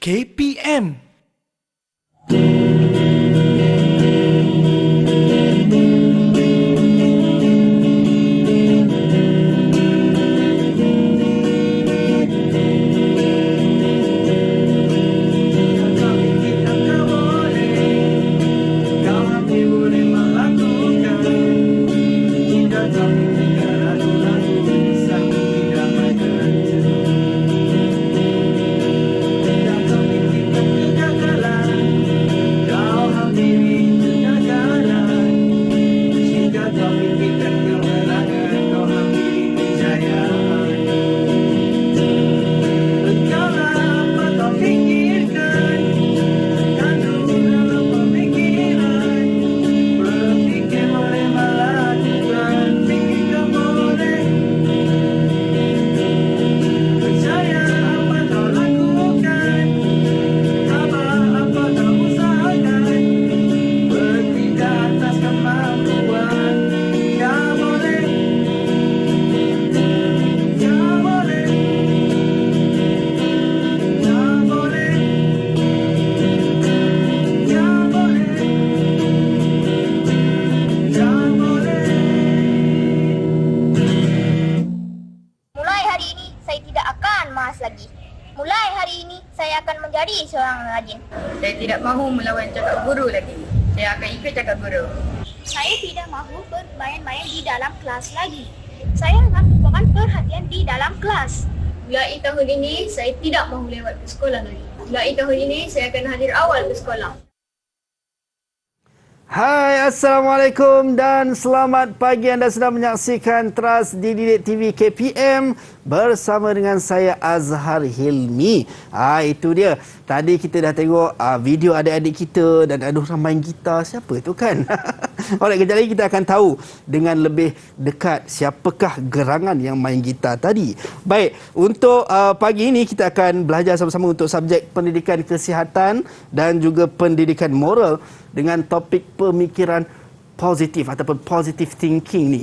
KPM. Lagi. Mulai hari ini, saya akan menjadi seorang rajin. Saya tidak mahu melawan cakap guru lagi. Saya akan ikut cakap guru. Saya tidak mahu bermain-main di dalam kelas lagi. Saya akan merupakan perhatian di dalam kelas. Mulai tahun ini, saya tidak mahu lewat ke sekolah lagi. Mulai tahun ini, saya akan hadir awal ke sekolah. Hai, Assalamualaikum dan selamat pagi. Anda sedang menyaksikan Teras Didik TV KPM bersama dengan saya Azhar Hilmi. Itu dia. Tadi kita dah tengok video adik-adik kita dan ada orang main gitar. Siapa itu kan? Alright, kejap lagi kita akan tahu dengan lebih dekat siapakah gerangan yang main gitar tadi. Baik, untuk pagi ini kita akan belajar sama-sama untuk subjek pendidikan kesihatan dan juga pendidikan moral dengan topik pemikiran positif ataupun positive thinking ni.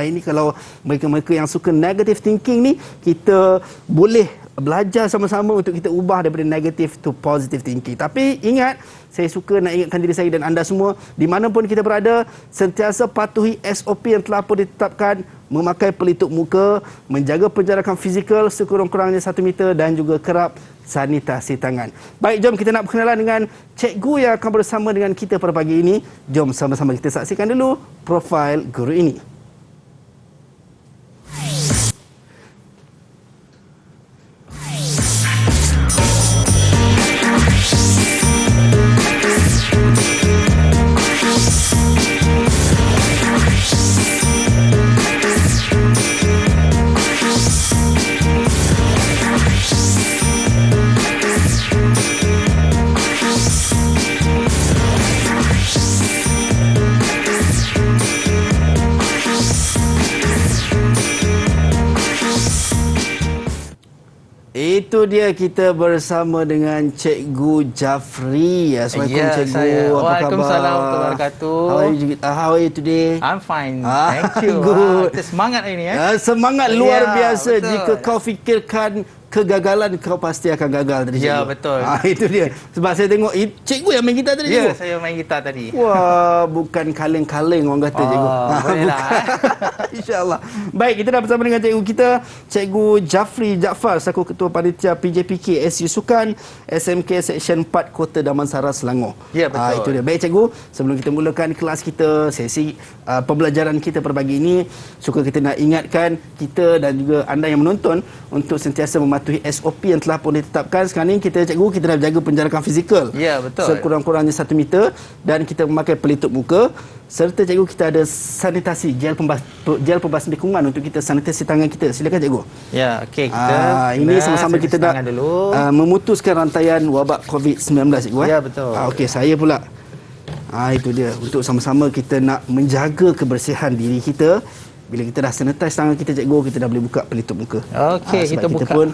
Ini kalau mereka-mereka yang suka negative thinking ni, kita boleh belajar sama-sama untuk kita ubah daripada negative to positive thinking. Tapi ingat, saya suka nak ingatkan diri saya dan anda semua, di mana pun kita berada, sentiasa patuhi SOP yang telah pun ditetapkan, memakai pelitup muka, menjaga penjarakan fizikal sekurang-kurangnya 1 meter dan juga kerap sanitasi tangan. Baik, jom kita nak berkenalan dengan cikgu yang akan bersama dengan kita pada pagi ini. Jom sama-sama kita saksikan dulu profil guru ini. Itu dia, kita bersama dengan Cikgu Jafri. Assalamualaikum, Cikgu. Saya. Apa Waalaikumsalam khabar? warahmatullahi wabarakatuh. How are you today? I'm fine. Thank you. Good. Kita semangat hari ni Semangat luar Ya, biasa. betul. Jika kau fikirkan kegagalan, kau pasti akan gagal tadi, Ya, Cikgu. betul. Itu dia. Sebab saya tengok cikgu yang main gitar tadi, Ya, Cikgu. saya main gitar tadi. Wah, bukan kaleng-kaleng orang kata, Cikgu. boleh lah. InsyaAllah. Baik, kita dah bersama dengan cikgu kita, Cikgu Jafri Jaafar, selaku Ketua Panitia PJPK SU Sukan SMK Seksyen 4 Kota Damansara, Selangor. Ya, betul. Itu dia. Baik, Cikgu, sebelum kita mulakan kelas kita, sesi pembelajaran kita pada pagi ini, suka kita nak ingatkan kita dan juga anda yang menonton untuk sentiasa mematuhi SOP yang telah pun ditetapkan. Sekarang ni kita, Cikgu, kita dah jaga penjarakan fizikal. Ya, betul. Sekurang-kurangnya 1 meter dan kita memakai pelitup muka. Serta, Cikgu, kita ada sanitasi, gel pembasmi lingkungan untuk kita sanitasi tangan kita. Silakan, Cikgu. Ya, okey, kita Ini sama-sama kita nak dulu. memutuskan rantaian wabak COVID-19, Cikgu. Ya, betul. Okey, saya pula. Itu dia. Untuk sama-sama kita nak menjaga kebersihan diri kita. Bila kita dah sanitize tangan kita, Cikgu, kita dah boleh buka pelitup muka. Okey, Sebab kita buka. pun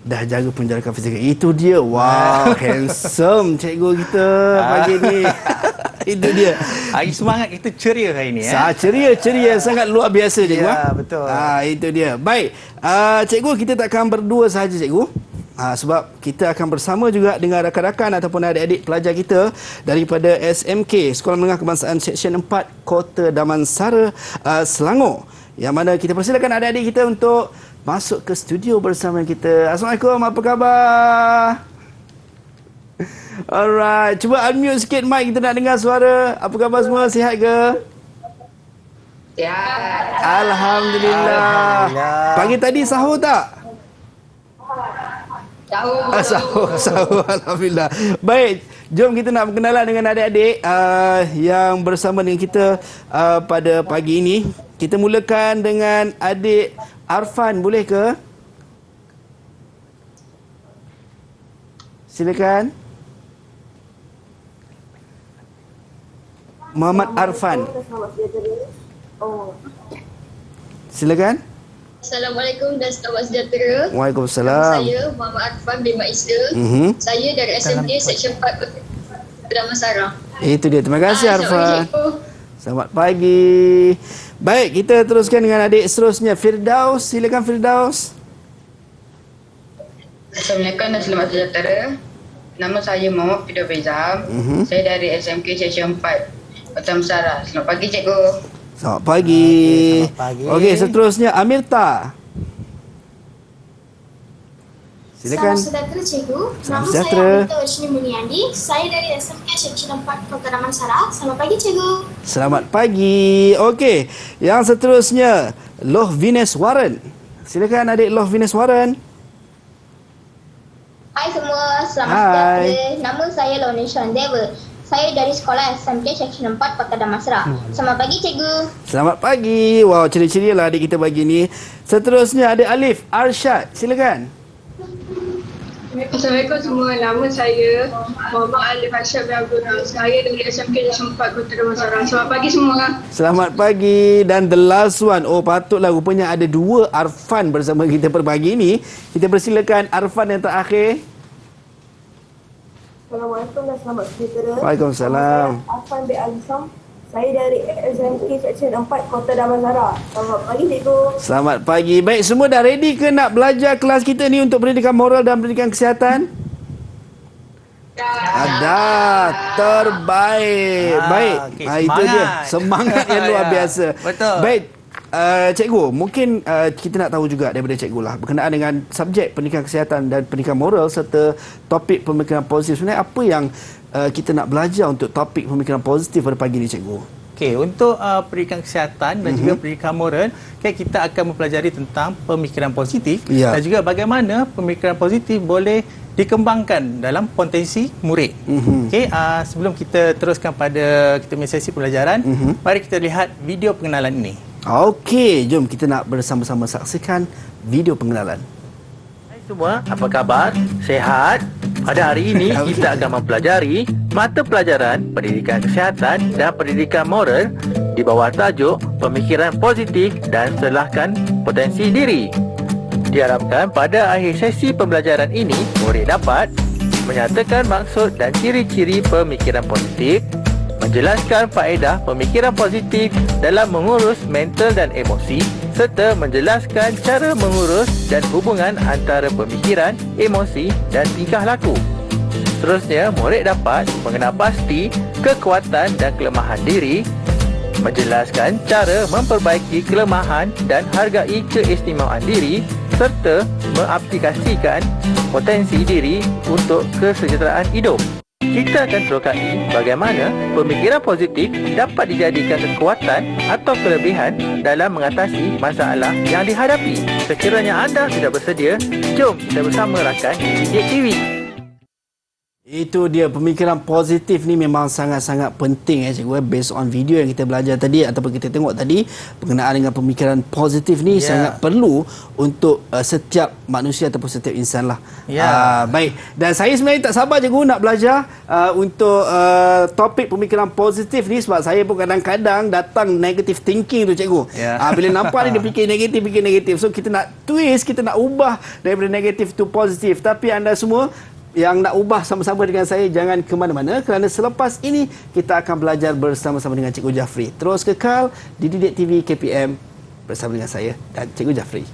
dah jaga penjarakan fizikal. Itu dia. Wow, handsome cikgu kita pagi ni. Itu dia. Hari semangat kita ceria hari ni. Ceria sangat luar biasa, cikgu. Ya, betul. Itu dia. Baik, cikgu, kita takkan berdua sahaja, cikgu. Sebab kita akan bersama juga dengan rakan-rakan ataupun adik-adik pelajar kita daripada SMK, Sekolah Menengah Kebangsaan Seksyen 4 Kota Damansara, Selangor. Yang mana kita persilakan adik-adik kita untuk masuk ke studio bersama kita. Assalamualaikum, apa khabar? Alright, cuba unmute sikit mic, kita nak dengar suara. Apa khabar semua? Sihat ke? Sihat. Alhamdulillah. Pagi tadi sahur tak? Sahur. Alhamdulillah. Baik, jom kita nak berkenalan dengan adik-adik yang bersama dengan kita pada pagi ini. Kita mulakan dengan adik Arfan, boleh ke? Silakan. Muhammad Arfan. Silakan. Assalamualaikum dan selamat sejahtera. Waalaikumsalam. Saya Muhammad Arfan bin Maisda. Saya dari SMK Seksyen 4 Kota Damansara. Itu dia. Terima kasih Arfan. Cikgu. Selamat pagi. Baik, kita teruskan dengan adik seterusnya. Firdaus, silakan Firdaus. Assalamualaikum dan selamat sejahtera. Nama saya Muhammad Firdaus Faizal. Saya dari SMK Seksyen 4 Kota Damansara. Selamat pagi cikgu. Selamat pagi. Selamat pagi. Okey, seterusnya Amirta. Silakan. Selamat sejahtera cikgu. Selamat Nama sejahtera. saya Amirta Wajni Muniandi. Saya dari SMK Seksyen 4 Kota Damansara. Selamat pagi cikgu. Selamat pagi. Okey, yang seterusnya Loh Vines Warren. Silakan adik Loh Vines Warren. Hai semua, selamat Hai. sejahtera. Nama saya Lonishan Deva. Saya dari sekolah SMK Seksyen 4 Kota Damansara. Selamat pagi cikgu. Selamat pagi. Wow, ceria-ceria lah adik kita pagi ni. Seterusnya ada Alif Arshad. Silakan. Assalamualaikum semua. Nama saya Muhammad Alif Arshad bin Abdul Rahman. Saya dari SMK Seksyen 4 Kota Damansara. Selamat pagi semua. Selamat pagi. Dan the last one. Oh, patutlah rupanya ada dua Arfan bersama kita pada pagi ini. Kita persilakan Arfan yang terakhir. Assalamualaikum dan selamat sejahtera. Waalaikumsalam. Nama saya Afan bin Alisam. Saya dari SMK Seksyen 4 Kota Damansara. Selamat pagi cikgu. Selamat pagi. Baik, semua dah ready ke nak belajar kelas kita ni untuk pendidikan moral dan pendidikan kesihatan? Dah. Terbaik. Baik. okey, Itu semangat. dia. Semangat yang luar Ya, biasa. betul. Baik. Cikgu, mungkin kita nak tahu juga daripada cikgu lah berkenaan dengan subjek pendidikan kesihatan dan pendidikan moral serta topik pemikiran positif. Sebenarnya apa yang kita nak belajar untuk topik pemikiran positif pada pagi ni cikgu? Okey, untuk pendidikan kesihatan dan juga pendidikan moral, kita akan mempelajari tentang pemikiran positif Ya. dan juga bagaimana pemikiran positif boleh dikembangkan dalam potensi murid. Okey, sebelum kita teruskan pada kita punya sesi pembelajaran, mari kita lihat video pengenalan ini. Okey, jom kita nak bersama-sama saksikan video pengenalan. Hai semua, apa khabar? Sehat? Pada hari ini kita akan mempelajari mata pelajaran pendidikan kesihatan dan pendidikan moral di bawah tajuk pemikiran positif dan selahkan potensi diri. Diharapkan pada akhir sesi pembelajaran ini, murid dapat menyatakan maksud dan ciri-ciri pemikiran positif, menjelaskan faedah pemikiran positif dalam mengurus mental dan emosi serta menjelaskan cara mengurus dan hubungan antara pemikiran, emosi dan tingkah laku. Seterusnya, murid dapat mengenal pasti kekuatan dan kelemahan diri, menjelaskan cara memperbaiki kelemahan dan hargai keistimewaan diri serta mengaplikasikan potensi diri untuk kesejahteraan hidup. Kita akan terokai bagaimana pemikiran positif dapat dijadikan kekuatan atau kelebihan dalam mengatasi masalah yang dihadapi. Sekiranya anda sudah bersedia, jom kita bersama rakan Didik TV. Itu dia, pemikiran positif ni memang sangat-sangat penting cikgu. Based on video yang kita belajar tadi ataupun kita tengok tadi, berkenaan dengan pemikiran positif ni sangat perlu untuk setiap manusia ataupun setiap insan lah. Baik, dan saya sebenarnya tak sabar cikgu nak belajar untuk topik pemikiran positif ni, sebab saya pun kadang-kadang datang negative thinking tu cikgu. Bila nampak dia fikir negatif. So kita nak twist, kita nak ubah daripada negatif to positif. Tapi anda semua yang nak ubah sama-sama dengan saya, jangan ke mana-mana kerana selepas ini kita akan belajar bersama-sama dengan Cikgu Jafri. Terus kekal di Didik TV KPM bersama dengan saya dan Cikgu Jafri.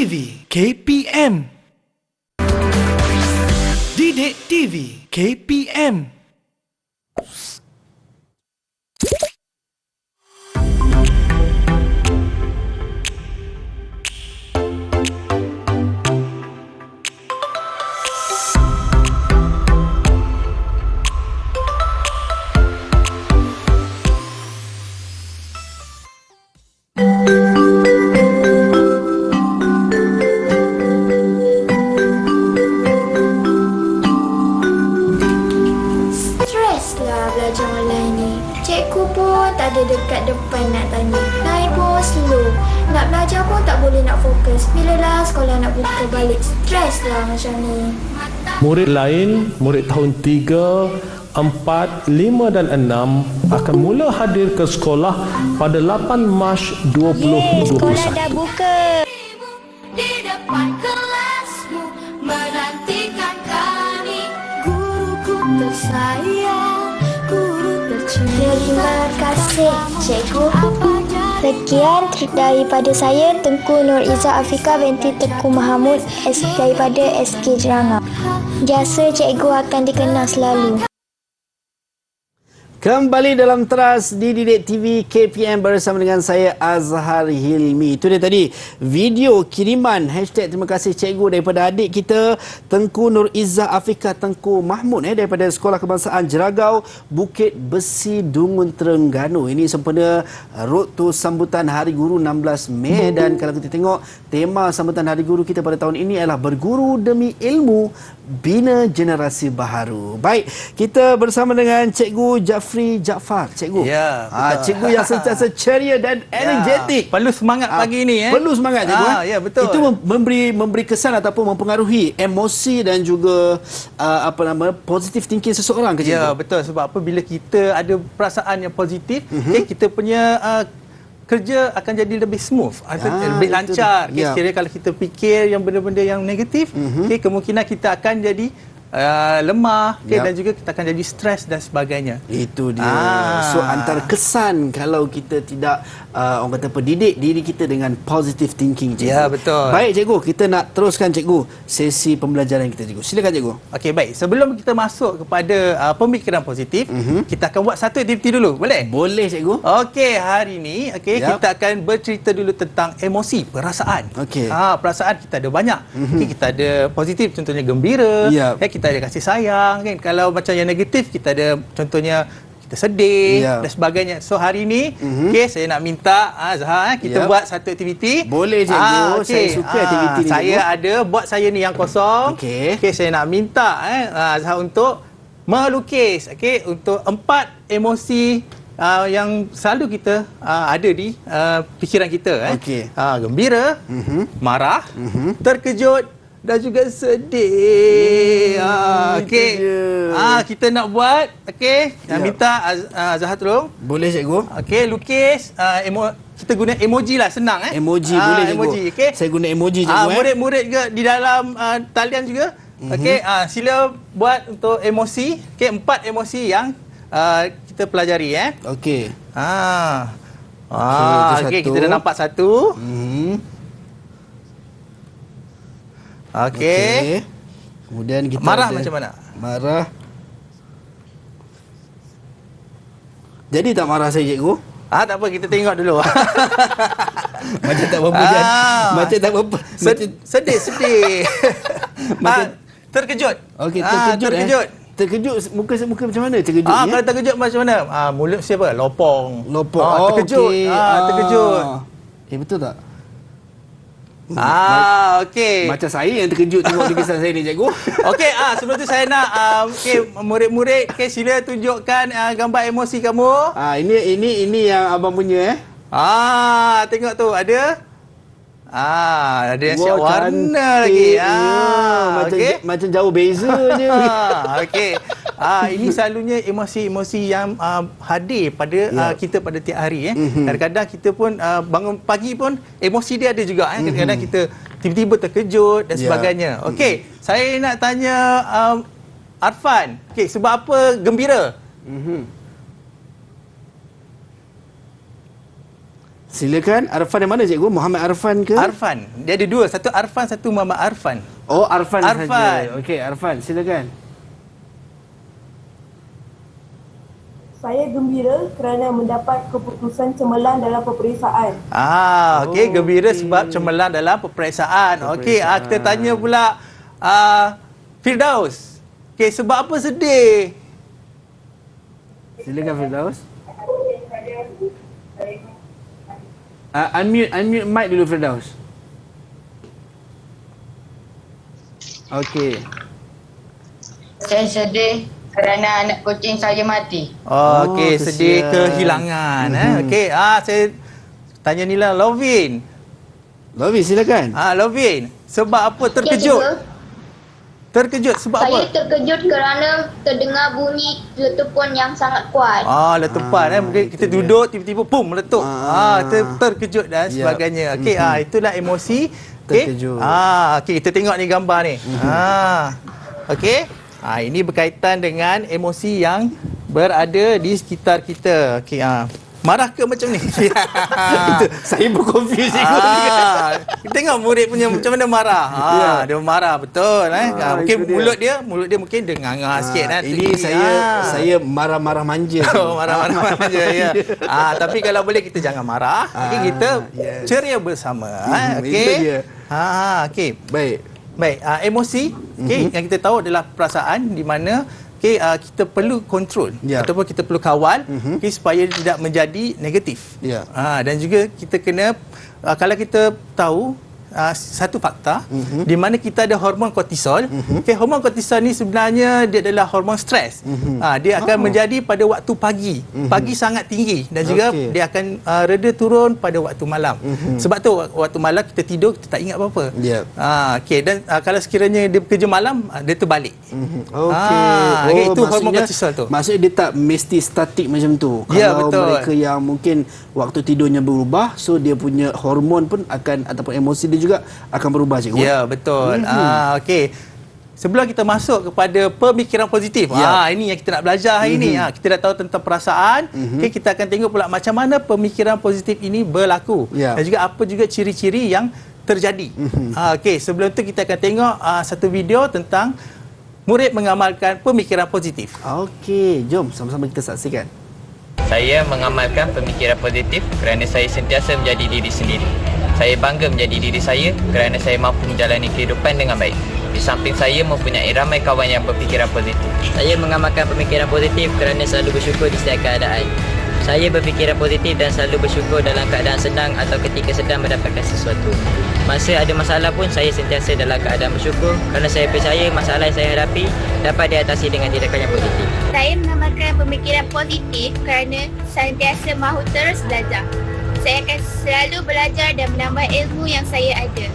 TV KPM. Didik TV KPM. Belajar online ni. Cikgu pun tak ada dekat depan nak tanya. Lain pun slow. Nak belajar pun tak boleh nak fokus. Bilalah sekolah nak buka balik. Stres lah macam ni. Murid lain, murid tahun 3, 4, 5 dan 6 akan mula hadir ke sekolah pada 8 Mac 2021. Sekolah dah buka. Di depan kelasmu menantikan kami. Guruku tersayang, guru tercinta. Terima kasih, cikgu. Sekian daripada saya, Tengku Nur Izzah Afika binti Tengku Mahamud daripada SK Jerangga. Jasa cikgu akan dikenang selalu. Kembali dalam Teras di Didik TV KPM bersama dengan saya Azhar Hilmi. Itu dia tadi video kiriman hashtag terima kasih cikgu daripada adik kita Tengku Nur Izzah Afika Tengku Mahmud daripada Sekolah Kebangsaan Jeragau, Bukit Besi, Dungun, Terengganu. Ini sempena road to sambutan Hari Guru 16 Mei dan kalau kita tengok tema sambutan Hari Guru kita pada tahun ini adalah berguru demi ilmu, bina generasi baharu. Baik, kita bersama dengan Cikgu Jafri Jaafar. Cikgu. Ya, cikgu yang sentiasa ceria dan energetik. Perlu semangat pagi ni Perlu semangat cikgu. Ya, betul. Itu memberi kesan ataupun mempengaruhi emosi dan juga positive thinking seseorang ke cikgu? Ya, betul. Sebab apa bila kita ada perasaan yang positif, kita punya kerja akan jadi lebih smooth, lebih lancar. Sekiranya kalau kita fikir yang benda-benda yang negatif, kemungkinan kita akan jadi lemah, dan juga kita akan jadi stres dan sebagainya. Itu dia. So antara kesan kalau kita tidak orang kata pendidik diri kita dengan positive thinking, cikgu. Ya, betul. Baik cikgu, kita nak teruskan cikgu sesi pembelajaran kita cikgu. Silakan cikgu. Okey, baik. Sebelum kita masuk kepada pemikiran positif, kita akan buat satu aktiviti dulu. Boleh? Boleh cikgu. Okey, hari ni kita akan bercerita dulu tentang emosi, perasaan. Okey. Perasaan kita ada banyak. Kita ada positif, contohnya gembira. Kita ada kasih sayang kan. Kalau macam yang negatif, kita ada contohnya kita sedih dan sebagainya. So hari ni saya nak minta Azhar kita buat satu aktiviti. Boleh cikgu. Saya suka aktiviti ni. Saya ada buat saya ni yang kosong. Saya nak minta Azhar untuk melukis untuk 4 emosi yang selalu kita ada di fikiran kita. Gembira, marah, terkejut dan juga sedih. Kita nak buat. Minta Azhar tolong. Boleh cikgu. Lukis. Kita guna emoji lah, senang. Emoji boleh cikgu. Emoji, saya guna emoji cikgu. Murid-murid juga di dalam talian juga. Sila buat untuk emosi. 4 emosi yang kita pelajari. Kita dah nampak satu. Kemudian kita marah ada macam mana? Marah. Jadi tak marah saya cikgu? Tak apa, kita tengok dulu. Macam tak apa kan? Macam tak apa. Sedih. Terkejut. Terkejut. Terkejut muka macam mana terkejut ni? Kalau terkejut macam mana? Mulut siapa? Lopong. Terkejut. Terkejut. Betul tak? Okey. Macam saya yang terkejut tengok lukisan saya ni cikgu. Okey, sebelum tu saya nak murid-murid sila tunjukkan gambar emosi kamu. Ini yang abang punya tengok tu ada. Ada yang siap warna lagi. Macam jauh beza je. Okey. Ini selalunya emosi-emosi yang hadir pada kita pada tiap hari. Kadang-kadang kita pun bangun pagi pun emosi dia ada juga. Kadang-kadang kita tiba-tiba terkejut dan sebagainya. Okey, saya nak tanya Arfan. Okey, sebab apa gembira? Silakan. Arfan yang mana cikgu? Muhammad Arfan ke? Arfan. Dia ada dua. Satu Arfan, satu Muhammad Arfan. Oh, Arfan saja. Arfan. Okey, Arfan, silakan. Saya gembira kerana mendapat keputusan cemerlang dalam peperiksaan. Okey, gembira sebab cemerlang dalam peperiksaan. Okey, kita tanya pula Firdaus. Okey, sebab apa sedih? Silakan Firdaus. Unmute mic dulu Firdaus. Okey. Saya sedih kerana anak kucing saya mati. Okey, sedih kehilangan. Okey, saya tanya ni lah Lovin. Lovin, silakan. Lovin, sebab apa terkejut? Terkejut sebab Saya apa? terkejut kerana terdengar bunyi letupan yang sangat kuat. Letupan mungkin kita duduk tiba-tiba pum meletup. Terkejut dan sebagainya. Okey, itulah emosi terkejut. Okey, kita tengok ni gambar ni. Okey. Ini berkaitan dengan emosi yang berada di sekitar kita. Okey, marah ke macam ni? Itu saya pun confuse cikgu. Kita tengok murid punya macam mana marah. Dia marah betul mungkin mulut dia mungkin dia nganga sikit Ini saya marah-marah manja. Marah-marah manja ya. Tapi kalau boleh kita jangan marah. Okey, kita ceria bersama. Okey. Okey. Baik, emosi yang kita tahu adalah perasaan di mana kita perlu kontrol ataupun kita perlu kawal supaya tidak menjadi negatif. Dan juga kita kena kalau kita tahu satu fakta di mana kita ada hormon kortisol. Hormon kortisol ni sebenarnya dia adalah hormon stres. Dia akan menjadi pada waktu pagi. Pagi sangat tinggi dan juga dia akan reda turun pada waktu malam. Sebab tu waktu malam kita tidur kita tak ingat apa-apa. Dan kalau sekiranya dia bekerja malam dia terbalik. Itu hormon kortisol tu. Maksudnya dia tak mesti statik macam tu. Kalau mereka yang mungkin waktu tidurnya berubah, so dia punya hormon pun akan ataupun emosi dia juga akan berubah cikgu. Ya, betul. Okey. Sebelum kita masuk kepada pemikiran positif. Ini yang kita nak belajar hari ini. Kita dah tahu tentang perasaan. Okey, kita akan tengok pula macam mana pemikiran positif ini berlaku. Dan juga apa juga ciri-ciri yang terjadi. Okey, sebelum tu kita akan tengok satu video tentang murid mengamalkan pemikiran positif. Okey, jom sama-sama kita saksikan. Saya mengamalkan pemikiran positif kerana saya sentiasa menjadi diri sendiri. Saya bangga menjadi diri saya kerana saya mampu menjalani kehidupan dengan baik. Di samping saya mempunyai ramai kawan yang berfikiran positif. Saya mengamalkan pemikiran positif kerana selalu bersyukur di setiap keadaan. Saya berfikiran positif dan selalu bersyukur dalam keadaan senang atau ketika sedang mendapatkan sesuatu. Masa ada masalah pun saya sentiasa dalam keadaan bersyukur kerana saya percaya masalah yang saya hadapi dapat diatasi dengan tindakan yang positif. Saya mengamalkan pemikiran positif kerana sentiasa mahu terus belajar. Saya akan selalu belajar dan menambah ilmu yang saya ada.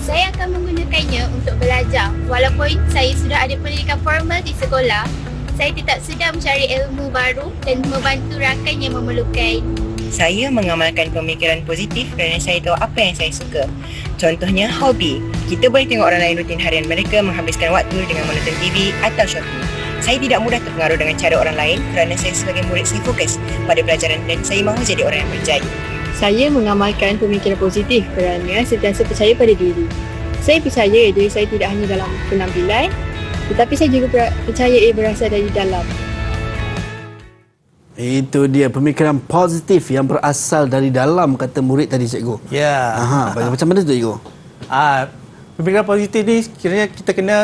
Saya akan menggunakannya untuk belajar. Walaupun saya sudah ada pendidikan formal di sekolah, saya tetap sedang mencari ilmu baru dan membantu rakan yang memerlukan. Saya mengamalkan pemikiran positif kerana saya tahu apa yang saya suka. Contohnya, hobi. Kita boleh tengok orang lain rutin harian mereka menghabiskan waktu dengan menonton TV atau shopping. Saya tidak mudah terpengaruh dengan cara orang lain kerana saya sebagai murid saya fokus pada pelajaran dan saya mahu jadi orang yang berjaya. Saya mengamalkan pemikiran positif kerana sentiasa percaya pada diri. Saya percaya diri saya tidak hanya dalam penampilan, tetapi saya juga percaya ia berasal dari dalam. Itu dia pemikiran positif yang berasal dari dalam, kata murid tadi cikgu. Macam mana tu cikgu? Pemikiran positif ni kiranya kita kena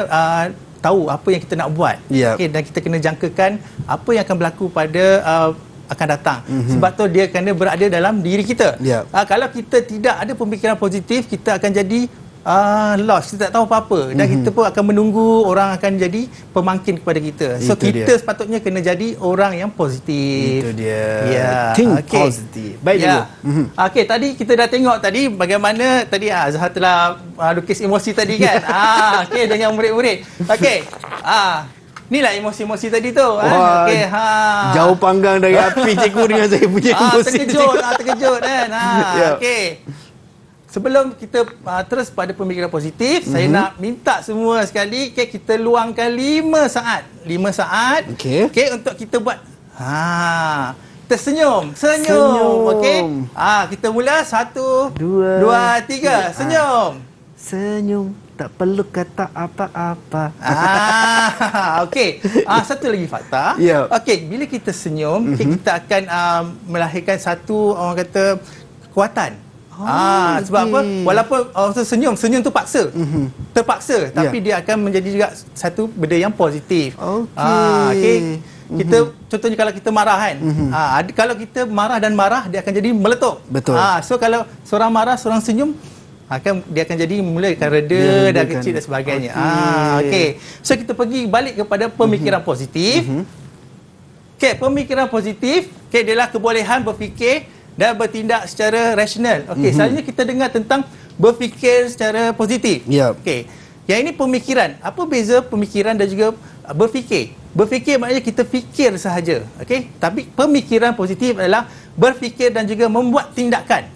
tahu apa yang kita nak buat. Dan kita kena jangkakan apa yang akan berlaku pada akan datang. Sebab tu dia kena berada dalam diri kita. Kalau kita tidak ada pemikiran positif, kita akan jadi lost, kita tak tahu apa-apa dan kita pun akan menunggu orang akan jadi pemangkin kepada kita. So itu kita dia. Sepatutnya kena jadi orang yang positif. Itu dia. Think positive. Baik dulu. Okey, tadi kita dah tengok tadi bagaimana tadi Azhar telah lukis emosi tadi kan. Okey, dengan murid-murid. Okey. Inilah emosi-emosi tadi tu. Okey, jauh panggang dari api cikgu dengan saya punya emosi. Terkejut kan. Okey. Sebelum kita terus pada pemikiran positif, saya nak minta semua sekali kita luangkan 5 saat. 5 saat. Okey, untuk kita buat tersenyum. Senyum. Okey. Kita mula 1, 2, 3. Senyum. Senyum. Tak perlu kata apa-apa. Okey. Satu lagi fakta. Okey, bila kita senyum, kita akan melahirkan satu, orang kata, kekuatan. Sebab apa? Walaupun senyum tu paksa. Terpaksa, tapi dia akan menjadi juga satu benda yang positif. Okey. Kita contohnya kalau kita marah kan. Kalau kita marah, dia akan jadi meletup. Betul. So kalau seorang marah, seorang senyum, dia akan jadi mula akan reda dan kecil dan sebagainya. Okey. So kita pergi balik kepada pemikiran positif. Okey, pemikiran positif, adalah kebolehan berfikir dan bertindak secara rasional. Okey, selalunya kita dengar tentang berfikir secara positif. Okey. Yang ini pemikiran. Apa beza pemikiran dan juga berfikir? Berfikir maknanya kita fikir sahaja. Okey? Tapi pemikiran positif adalah berfikir dan juga membuat tindakan.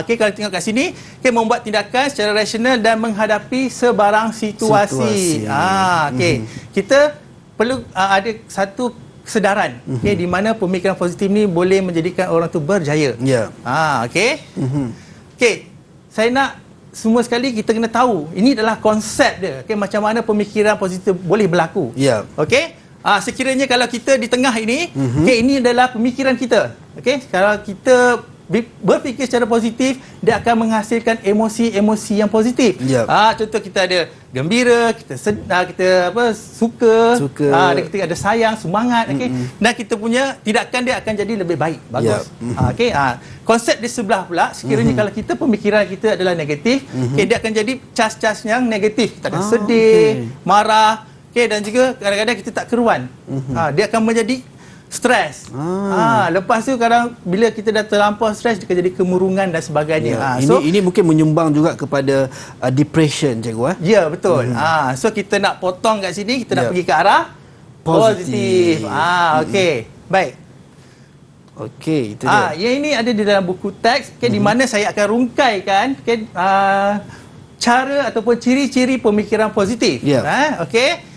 Okey, kalau tengok kat sini, membuat tindakan secara rasional dan menghadapi sebarang situasi. Okey. Kita perlu ada satu kesedaran, di mana pemikiran positif ni boleh menjadikan orang tu berjaya. Okey. Okey. Saya nak semua sekali kita kena tahu ini adalah konsep dia. Macam mana pemikiran positif boleh berlaku. Okey. Sekiranya kalau kita di tengah ini, ini adalah pemikiran kita. Okey, kalau kita berfikir secara positif, dia akan menghasilkan emosi-emosi yang positif. Contoh kita ada gembira, kita suka, kita ada sayang, semangat, dan kita punya tindakan dia akan jadi lebih baik, bagus. Konsep di sebelah pula, sekiranya kalau kita pemikiran kita adalah negatif, dia akan jadi cas-cas yang negatif. Kita akan sedih, marah, dan juga kadang-kadang kita tak keruan. Dia akan menjadi stres. Lepas tu kadang bila kita dah terlampau stres, dia akan jadi kemurungan dan sebagainya. Ini mungkin menyumbang juga kepada depression, cikgu. Ya, betul. So kita nak potong kat sini, kita nak pergi ke arah positif. Okey. Baik. Okey, itu dia. Yang ini ada di dalam buku teks, di mana saya akan rungkaikan cara ataupun ciri-ciri pemikiran positif. Okey.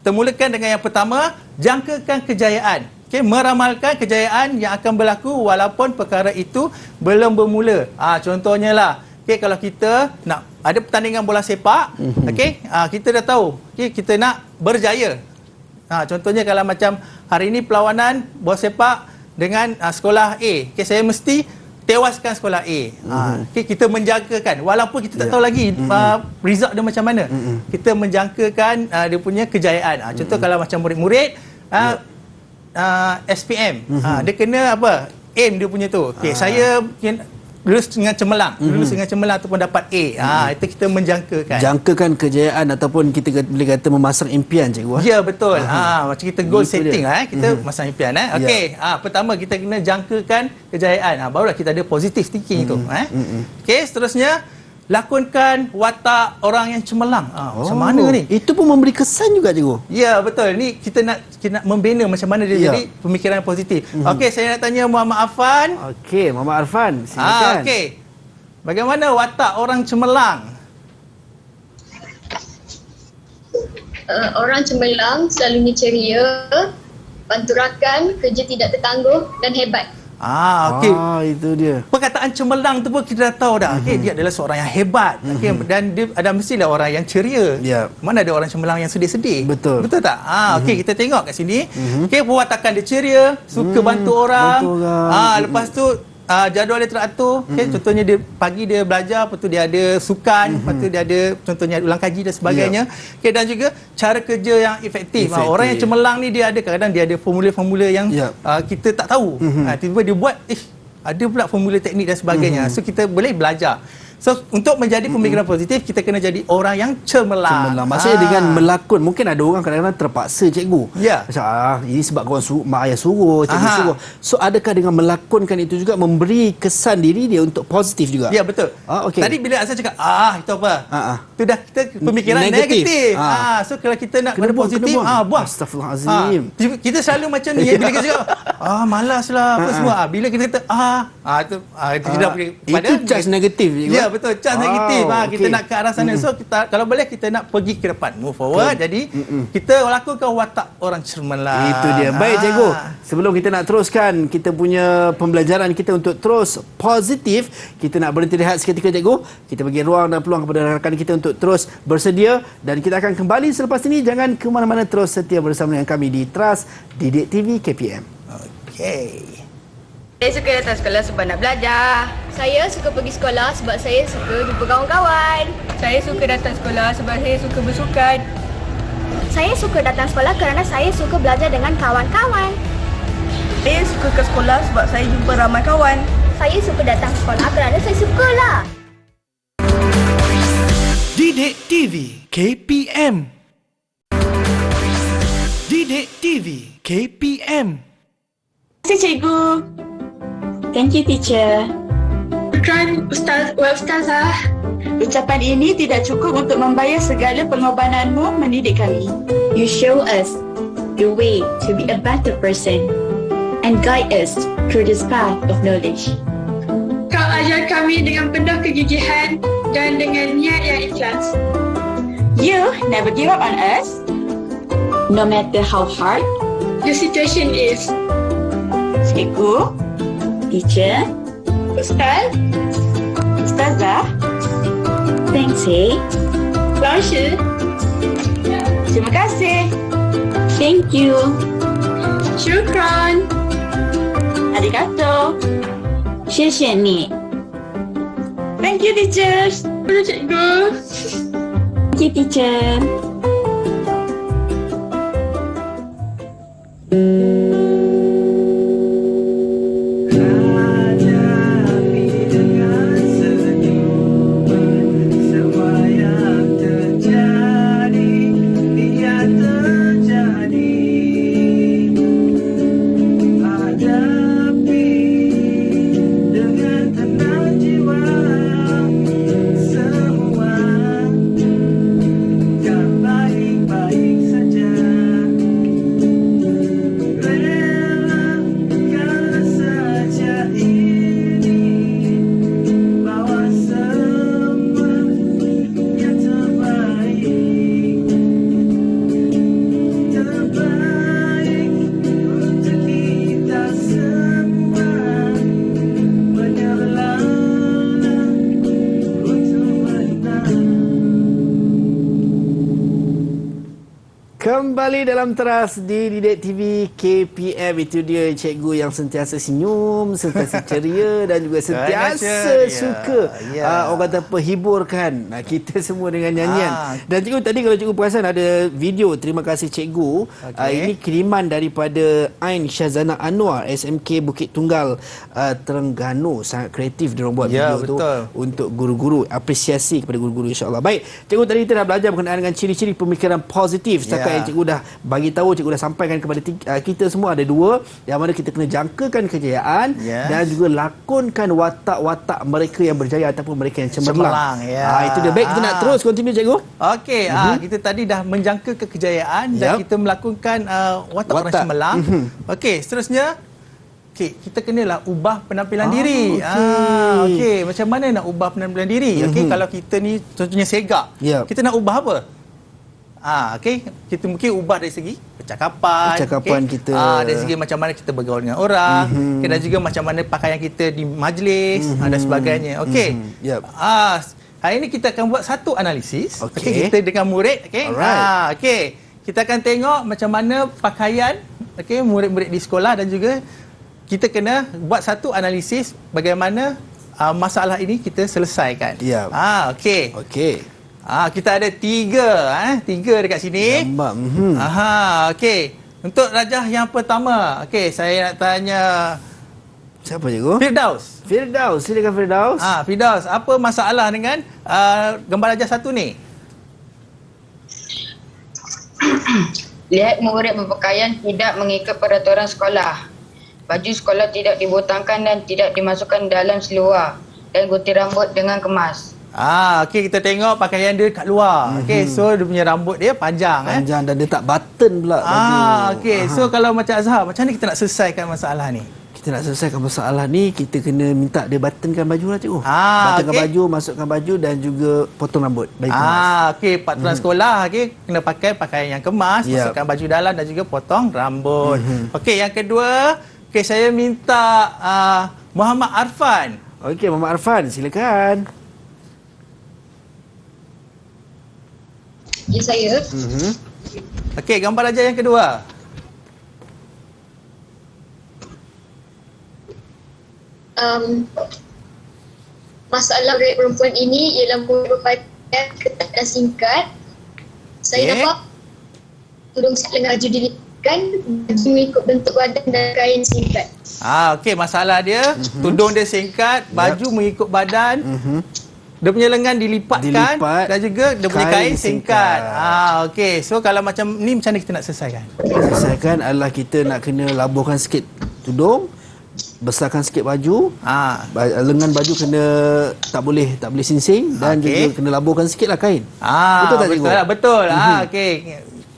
Kita mulakan dengan yang pertama, jangkakan kejayaan. Meramalkan kejayaan yang akan berlaku walaupun perkara itu belum bermula. Contohnya lah, kalau kita nak ada pertandingan bola sepak, kita dah tahu, kita nak berjaya. Contohnya kalau macam hari ini perlawanan bola sepak dengan sekolah A, saya mesti tewaskan sekolah A. Kita menjangkakan walaupun kita tak tahu lagi result dia macam mana. Kita menjangkakan dia punya kejayaan. Contoh kalau macam murid-murid SPM, dia kena apa? Aim dia punya tu. Saya lulus dengan cemerlang, ataupun dapat A. Itu kita menjangkakan. Jangkakan kejayaan ataupun kita boleh kata memasang impian, cikgu. Ya, betul. Macam kita goal setting kita masang impian. Okey, pertama kita kena jangkakan kejayaan. Barulah kita ada positive thinking tu. Okey, seterusnya lakonkan watak orang yang cemerlang. Macam mana ni? Itu pun memberi kesan juga, cikgu. Ya, betul. Ni kita nak membina macam mana dia jadi pemikiran positif. Okey, saya nak tanya Muhammad Arfan. Okey, Muhammad Arfan, silakan. Okey. Bagaimana watak orang cemerlang? Orang cemerlang selalunya ceria, bantu rakan, kerja tidak tertangguh dan hebat. Okey. Itu dia. Perkataan cemerlang tu pun kita dah tahu dah. Dia adalah seorang yang hebat. Dan dia ada mestilah orang yang ceria. Mana ada orang cemerlang yang sedih-sedih? Betul. Betul tak? Okey, kita tengok kat sini. Okey, perwatakan dia ceria, suka bantu orang. Lepas tu jadual dia teratur. Contohnya dia pagi dia belajar, lepas tu dia ada sukan, lepas tu dia ada contohnya ulang kaji dan sebagainya. Dan juga cara kerja yang efektif. Orang yang cemerlang ni dia ada kadang-kadang dia ada formula-formula yang kita tak tahu. Tiba-tiba dia buat ada pula formula teknik dan sebagainya. So kita boleh belajar. So untuk menjadi pemikiran positif, kita kena jadi orang yang cemerlang. Maksudnya dengan melakon, mungkin ada orang kadang-kadang terpaksa, cikgu. Macam ini sebab kawan mak ayah suruh, cikgu suruh. So adakah dengan melakonkan itu juga memberi kesan diri dia untuk positif juga? Ya, betul. Tadi bila Azhar cakap itu apa? Itu dah kita pemikiran negatif. So kalau kita nak kena positif, buang. Astaghfirullahalazim. Kita selalu macam ni bila kita cakap malaslah apa semua. Bila kita kata itu tidak itu charge negatif. Ya, betul. Chance negatif. Kita nak ke arah sana. So kita, kalau boleh kita nak pergi ke depan, move forward. Jadi kita lakukan watak orang cemerlang. Itu dia. Baik cikgu, sebelum kita nak teruskan kita punya pembelajaran kita untuk terus positif, kita nak berhenti rehat seketika cikgu. Kita bagi ruang dan peluang kepada rakan kita untuk terus bersedia, dan kita akan kembali selepas ini. Jangan ke mana-mana, terus setia bersama dengan kami di Trust Didik TV KPM. Okey. Saya suka datang sekolah sebab nak belajar. Saya suka pergi sekolah sebab saya suka jumpa kawan-kawan. Saya suka datang sekolah sebab saya suka bersukan. Saya suka datang sekolah kerana saya suka belajar dengan kawan-kawan. Saya suka ke sekolah sebab saya jumpa ramai kawan. Saya suka datang sekolah kerana saya sukalah. Didik TV KPM. Didik TV KPM. Terima kasih cikgu. Thank you teacher. Syukran Ustazah. Ucapan ini tidak cukup untuk membayar segala pengorbananmu mendidik kami. You show us the way to be a better person and guide us through this path of knowledge. Kau ajar kami dengan penuh kegigihan dan dengan niat yang ikhlas. You never give up on us, no matter how hard the situation is. Cikgu, teacher, Ustaz, Ustazah, thanks Lausche. Terima kasih. Thank you. Syukran. Arigato. 谢谢你。 Thank you teachers. Terima kasih cikgu. Thank you teacher. Kembali dalam Trust di Didik TV KPM. Itu dia cikgu yang sentiasa senyum, sentiasa ceria dan juga sentiasa suka orang kata penghiburkan kita semua dengan nyanyian. Dan cikgu tadi kalau cikgu perasan ada video terima kasih cikgu. Ini kiriman daripada Ain Syazana Anwar SMK Bukit Tunggal Terengganu. Sangat kreatif dia orang buat video tu untuk guru-guru. Apresiasi kepada guru-guru insya-Allah. Baik, cikgu tadi kita dah belajar berkenaan dengan ciri-ciri pemikiran positif. Setakat yang cikgu dah bagi tahu, cikgu dah sampaikan kepada kita semua ada dua, yang mana kita kena jangkakan kejayaan dan juga lakonkan watak-watak mereka yang berjaya ataupun mereka yang cemerlang. Itu dia. Baik, kita nak terus continue cikgu. Okey, kita tadi dah menjangka kejayaan dan kita melakonkan watak orang cemerlang. Okey, seterusnya kita kenalah ubah penampilan diri. Okey, macam mana nak ubah penampilan diri? Okey, kalau kita ni contohnya segak, kita nak ubah apa? Okey, kita mungkin ubah dari segi percakapan kita, dari segi macam mana kita bergaul dengan orang, dan juga macam mana pakaian kita di majlis dan sebagainya. Okey. Hari ini kita akan buat satu analisis. Okey, kita dengan murid. Okey. Okey. Kita akan tengok macam mana pakaian murid-murid di sekolah, dan juga kita kena buat satu analisis bagaimana masalah ini kita selesaikan. Okey. Kita ada tiga dekat sini. Okey. Untuk rajah yang pertama, saya nak tanya siapa cikgu? Firdaus, silakan Firdaus. Firdaus, apa masalah dengan gambar rajah satu ni? Lihat murid berpakaian tidak mengikut peraturan sekolah. Baju sekolah tidak dibotangkan dan tidak dimasukkan dalam seluar, dan gunting rambut dengan kemas. Okey, kita tengok pakaian dia kat luar. Okey, so dia punya rambut dia panjang. Panjang dan dia tak button pula baju. Okey, so kalau macam Azhar, macam mana kita nak selesaikan masalah ni? Kita nak selesaikan masalah ni, kita kena minta dia buttonkan baju lah cikgu. Buttonkan baju, masukkan baju dan juga potong rambut. Baik kemas. Okey, peraturan sekolah kita pakai pakaian yang kemas, masukkan baju dalam dan juga potong rambut. Okey, yang kedua, saya minta Muhammad Arfan. Okey, Muhammad Arfan, silakan. Ya, saya. Okey, gambar aja yang kedua. Masalah budak perempuan ini ialah merupakan ketat dan singkat. Saya nampak tudung lengan baju dilihatkan, baju mengikut bentuk badan dan kain singkat. Okey, masalah dia tudung dia singkat, baju mengikut badan. Dia punya lengan dilipatkan dan juga dia punya kain singkat. Okey, so kalau macam ni macam mana kita nak selesaikan? Selesaikan adalah kita nak kena laburkan sikit tudung, besarkan sikit baju. Lengan baju kena tak boleh singsing dan juga kena laburkan sikitlah kain. Betul tak cikgu? Betul. Okey.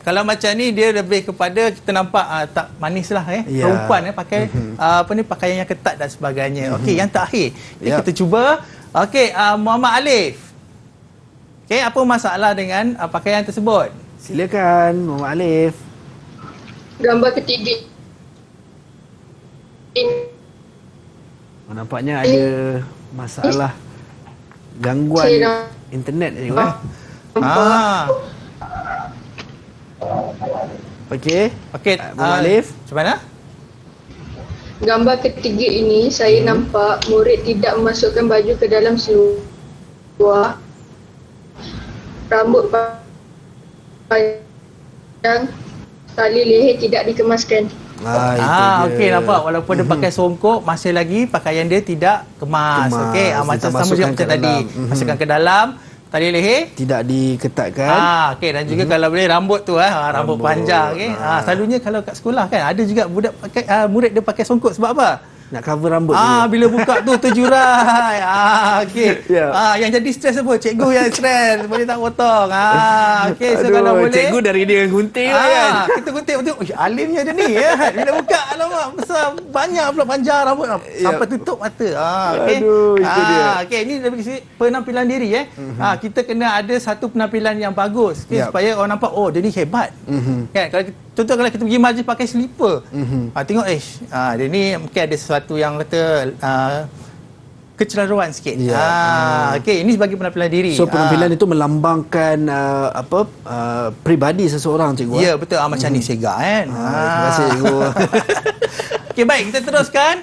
Kalau macam ni dia lebih kepada kita nampak tak manis lah perempuan pakai pakaian yang ketat dan sebagainya. Okey, yang terakhir kita cuba. Okey, Muhammad Alif. Okey, apa masalah dengan pakaian tersebut? Silakan Muhammad Alif. Gambar ketiga. Nampaknya ada masalah gangguan internet cikgu. Okey, Muhammad Alif, macam mana? Gambar ketiga ini saya nampak murid tidak memasukkan baju ke dalam seluar. Rambut panjang, tali leher tidak dikemaskan. Okey, nampak walaupun dia pakai songkok, masih lagi pakaian dia tidak kemas. Okey, macam sama juga macam tadi. Masukkan ke dalam, tali leher tidak diketatkan. Okey, dan juga kalau boleh rambut tu rambut panjang. Okey. Selalunya kalau kat sekolah kan ada juga budak pakai murid dia pakai songkok sebab apa? Nak cover rambut bila buka tu terjurai. Okey. Yang jadi stres apa? Cikgu yang stres, boleh tak potong. Okey, so kalau boleh cikgu dari dia gunting kan. Kita gunting betul. Alimnya dia ni bila buka alamak besar banyak pula panjang rambut sampai tutup mata. Okey. Itu dia. Okey, ini dari penampilan diri kita kena ada satu penampilan yang bagus supaya orang nampak dia ni hebat. Kan kalau kita pergi majlis pakai slipper, tengok dia ni mungkin ada sesuatu yang kata kecelaruan sikit. Okey, ini sebagai penampilan diri. So penampilan itu melambangkan peribadi seseorang cikgu. Ya, betul. Macam ni Sega kan. Terima kasih cikgu. Okey, baik, kita teruskan.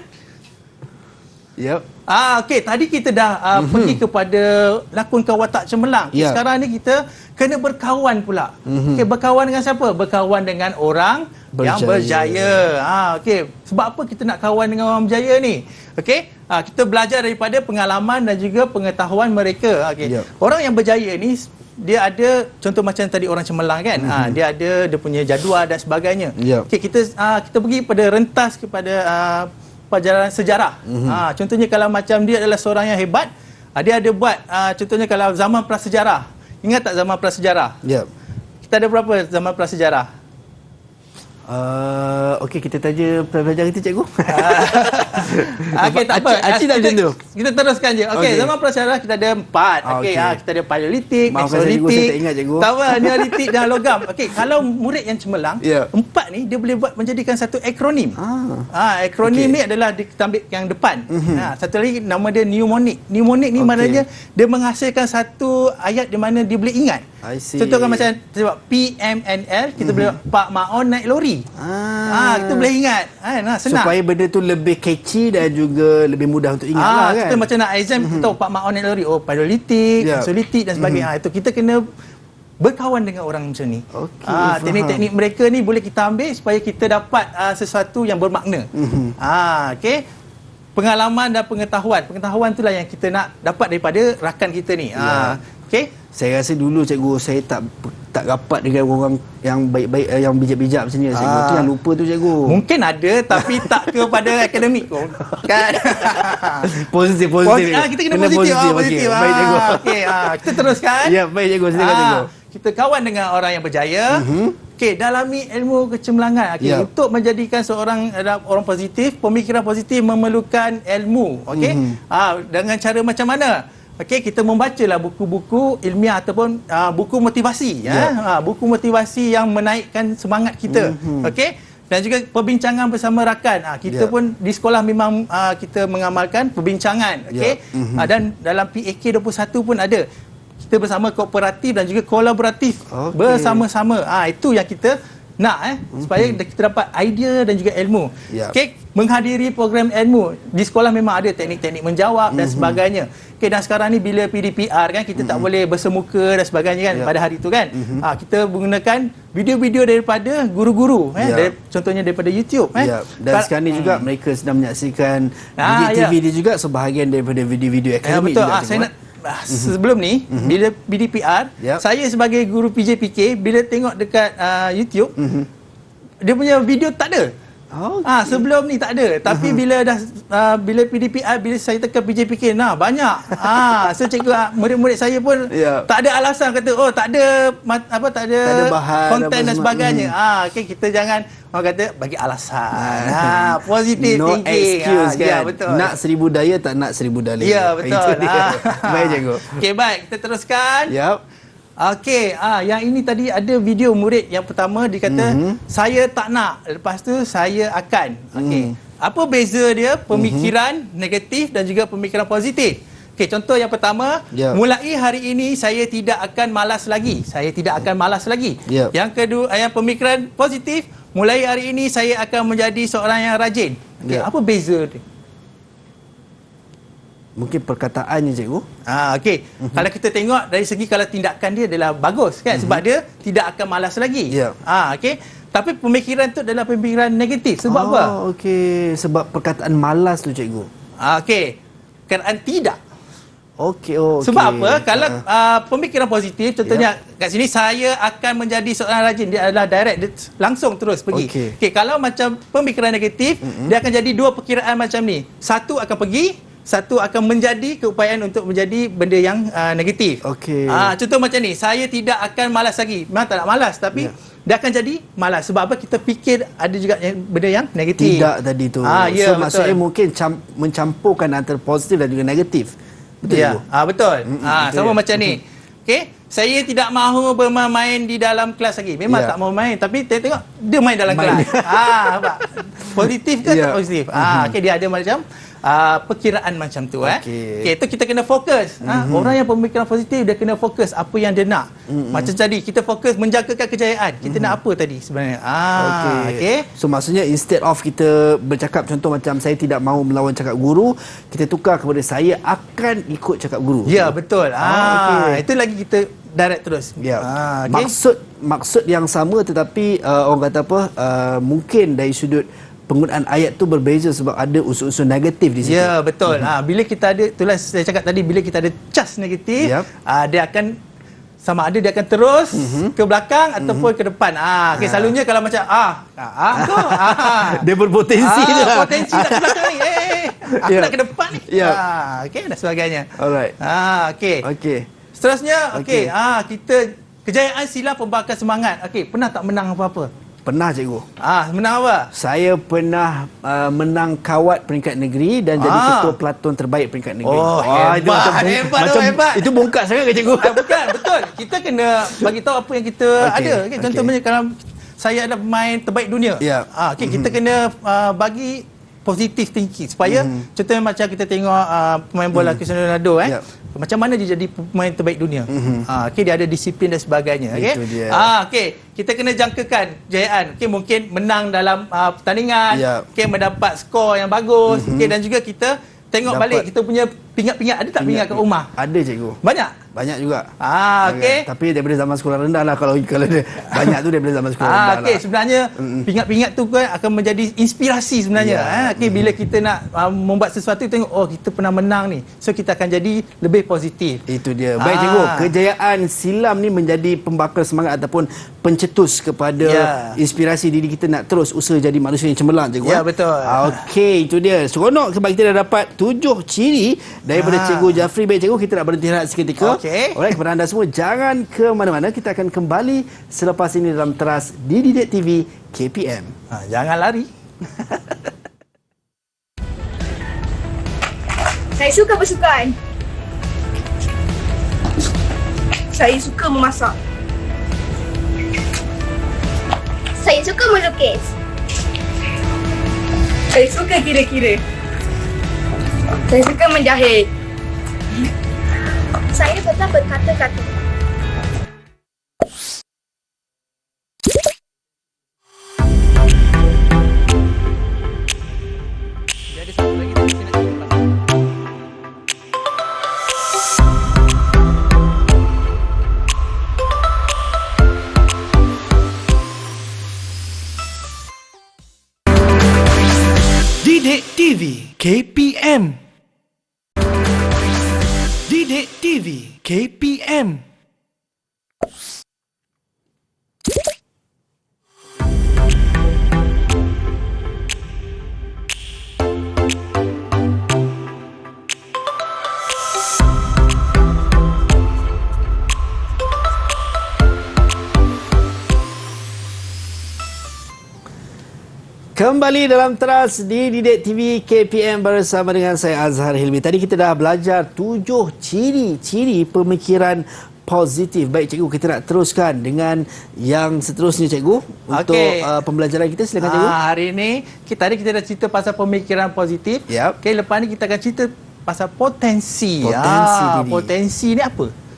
Okey, tadi kita dah pergi kepada lakon kawatak cemerlang. Sekarang ni kita kena berkawan pula. Okey, berkawan dengan siapa? Berkawan dengan orang yang berjaya. Okey, sebab apa kita nak kawan dengan orang berjaya ni? Okey, kita belajar daripada pengalaman dan juga pengetahuan mereka. Okey, orang yang berjaya ni dia ada contoh macam tadi orang cemerlang kan. Dia ada dia punya jadual dan sebagainya. Okey, kita pergi pada rentas kepada pelajaran sejarah. Contohnya kalau macam dia adalah seorang yang hebat, dia ada buat contohnya kalau zaman prasejarah. Ingat tak zaman prasejarah? Kita ada berapa zaman prasejarah? Okey, kita tanya pelajar kita cikgu. Okey, tak apa. Acik tak macam tu. Kita teruskan je. Okey, zaman prasejarah kita ada 4. Okey, kita ada paleolitik, mesolitik. Saya tak ingat cikgu. Tak apa, neolitik dan logam. Okey, kalau murid yang cemerlang, 4 ni dia boleh buat menjadikan satu akronim. Akronim ni adalah kita ambil yang depan. Satu lagi nama dia mnemonic. Mnemonic ni maknanya dia menghasilkan satu ayat di mana dia boleh ingat. Contoh kan macam sebab PMNL, kita boleh Pak Maon naik lori. Kita boleh ingat. Senang. Supaya benda tu lebih catchy dan juga lebih mudah untuk ingat lah kan. Kita macam nak exam, kita tahu Pak Maon naik lori. Paleolitik, mesolitik dan sebagainya. Itu kita kena berkawan dengan orang macam ni. Teknik-teknik mereka ni boleh kita ambil supaya kita dapat sesuatu yang bermakna. Okey. Pengalaman dan pengetahuan. Pengetahuan itulah yang kita nak dapat daripada rakan kita ni. Okey. Saya rasa dulu cikgu saya tak rapat dengan orang yang baik-baik, yang bijak-bijak macam ni cikgu. Tu yang lupa tu cikgu. Mungkin ada tapi tak kepada akademik pun. Kan? Positif. Kita kena positif. Okey, baik cikgu. Okey, kita teruskan. Ya, baik cikgu. Silakan cikgu. Kita kawan dengan orang yang berjaya. Okey, dalami ilmu kecemerlangan. Okey, untuk menjadikan seorang orang positif, pemikiran positif memerlukan ilmu. Okey. Dengan cara macam mana? Okey, kita membacalah buku-buku ilmiah ataupun buku motivasi buku motivasi yang menaikkan semangat kita. Okey. Dan juga perbincangan bersama rakan. Kita pun di sekolah memang kita mengamalkan perbincangan. Okey. Dan dalam PAK 21 pun ada. Kita bersama kooperatif dan juga kolaboratif bersama-sama. Itu yang kita nak supaya kita dapat idea dan juga ilmu. Okey, menghadiri program ilmu di sekolah memang ada teknik-teknik menjawab dan sebagainya. Okey, dan sekarang ni bila PDPR kan kita tak boleh bersemuka dan sebagainya kan pada hari tu kan. Kita menggunakan video-video daripada guru-guru contohnya daripada YouTube Dan sekarang ni juga mereka sedang menyaksikan TV dia juga sebahagian daripada video-video akademik betul. juga. Saya nak sebelum ni bila BDPR saya sebagai guru PJPK bila tengok dekat YouTube dia punya video tak ada. Sebelum ni tak ada, tapi bila dah bila PDPR, bila saya tekan PJPK banyak. So cikgu murid-murid saya pun tak ada alasan kata tak ada tak ada bahan, konten dan sebagainya. Okay, kita jangan orang kata bagi alasan. Positive no thinking. Excuse, kan? Ya, betul. Nak 1000 daya tak nak 1000 dalil. Ya, betul. Baik cikgu. Okey, baik, kita teruskan. Okey, yang ini tadi ada video murid yang pertama dia kata saya tak nak, lepas tu saya akan. Okey. Apa beza dia pemikiran negatif dan juga pemikiran positif? Okey, contoh yang pertama, mulai hari ini saya tidak akan malas lagi. Saya tidak akan malas lagi. Yang kedua, yang pemikiran positif, mulai hari ini saya akan menjadi seorang yang rajin. Okey, apa beza dia? Mungkin perkataannya cikgu. Okey. Kalau kita tengok dari segi kalau tindakan dia adalah bagus kan sebab dia tidak akan malas lagi. Okey. Tapi pemikiran tu adalah pemikiran negatif. Sebab apa? Okey, sebab perkataan malas tu cikgu. Okey. Perkataan tidak. Okey. Sebab apa? Kalau pemikiran positif contohnya kat sini saya akan menjadi seorang rajin, dia adalah direct, dia langsung terus pergi. Okey, kalau macam pemikiran negatif dia akan jadi dua perkiraan macam ni. Satu akan pergi, satu akan menjadi keupayaan untuk menjadi benda yang negatif. Okey. Contoh macam ni, saya tidak akan malas lagi. Memang tak nak malas tapi dia akan jadi malas. Sebab apa? Kita fikir ada juga benda yang negatif. Tidak tadi tu. Ya, so maksudnya mungkin mencampurkan antara positif dan juga negatif. Betul ya. Betul. Sama macam ni. Okey, saya tidak mahu bermain di dalam kelas lagi. Memang tak mahu main tapi tengok dia main dalam kelas. Positif ke tak positif? Okey, dia ada macam perkiraan macam tu. Okey, itu kita kena fokus. Orang yang pemikiran positif dia kena fokus apa yang dia nak. Macam tadi kita fokus menjagakan kejayaan. Kita nak apa tadi sebenarnya? Okey. So maksudnya instead of kita bercakap contoh macam saya tidak mahu melawan cakap guru, kita tukar kepada saya akan ikut cakap guru. Ya, betul. Itu lagi kita direct terus. Okay. Maksud yang sama tetapi orang kata apa? Mungkin dari sudut penggunaan ayat tu berbeza sebab ada unsur-unsur negatif di situ. Ya, betul. Bila kita ada, itulah saya cakap tadi, bila kita ada cas negatif, dia akan sama ada dia akan terus ke belakang ataupun ke depan. Okay, selalunya kalau macam dia berpotensi potensi nak ke belakang ni. Aku nak ke depan ni. Okey, dan sebagainya. Alright. Okey. Seterusnya, kita kejayaan silam pembakar semangat. Okey, pernah tak menang apa-apa? Pernah cikgu. Menang apa? Saya pernah menang kawat peringkat negeri dan jadi ketua pelatun terbaik peringkat negeri. Hebat. Itu bongkak sangat ke cikgu? Bukan, betul. Kita kena bagi tahu apa yang kita ada. Contohnya kalau saya adalah pemain terbaik dunia. Kita kena bagi positive thinking supaya contohnya macam kita tengok pemain bola Cristiano Ronaldo macam mana dia jadi pemain terbaik dunia. Dia ada disiplin dan sebagainya. Kita kena jangkakan kejayaan. Mungkin menang dalam pertandingan, mendapat skor yang bagus, dan juga kita tengok balik kita punya pingat-pingat. Ada tak pingat kat rumah? Ada cikgu. Banyak. Banyak juga. Okey. Tapi daripada zaman sekolah rendah lah kalau dia banyak tu daripada zaman sekolah rendah Okey, lah. sebenarnya pingat-pingat tu kan akan menjadi inspirasi sebenarnya. Okey, bila kita nak membuat sesuatu tengok kita pernah menang ni. So kita akan jadi lebih positif. Itu dia. Baik cikgu, kejayaan silam ni menjadi pembakar semangat ataupun pencetus kepada inspirasi diri kita nak terus usaha jadi manusia yang cemerlang cikgu. Ya, betul. Okey, itu dia. Seronok sebab kita dah dapat 7 ciri daripada Cikgu Jafri. Baik cikgu, kita nak berhenti rehat seketika. Alright, kepada anda semua jangan ke mana-mana. Kita akan kembali selepas ini dalam teras Didik TV KPM. Jangan lari. Saya suka bersukan. Saya suka memasak. Saya suka melukis. Saya suka kira-kira. Saya suka menjahit. Saya suka berkata-kata. Didik TV KPM. Didik TV KPM. Kembali dalam teras di Didik TV KPM bersama dengan saya Azhar Hilmi. Tadi kita dah belajar 7 ciri-ciri pemikiran positif. Baik cikgu, kita nak teruskan dengan yang seterusnya cikgu untuk pembelajaran kita. Silakan cikgu. Hari ini tadi kita dah cerita pasal pemikiran positif. Okey, lepas ni kita akan cerita pasal potensi. Potensi ni apa?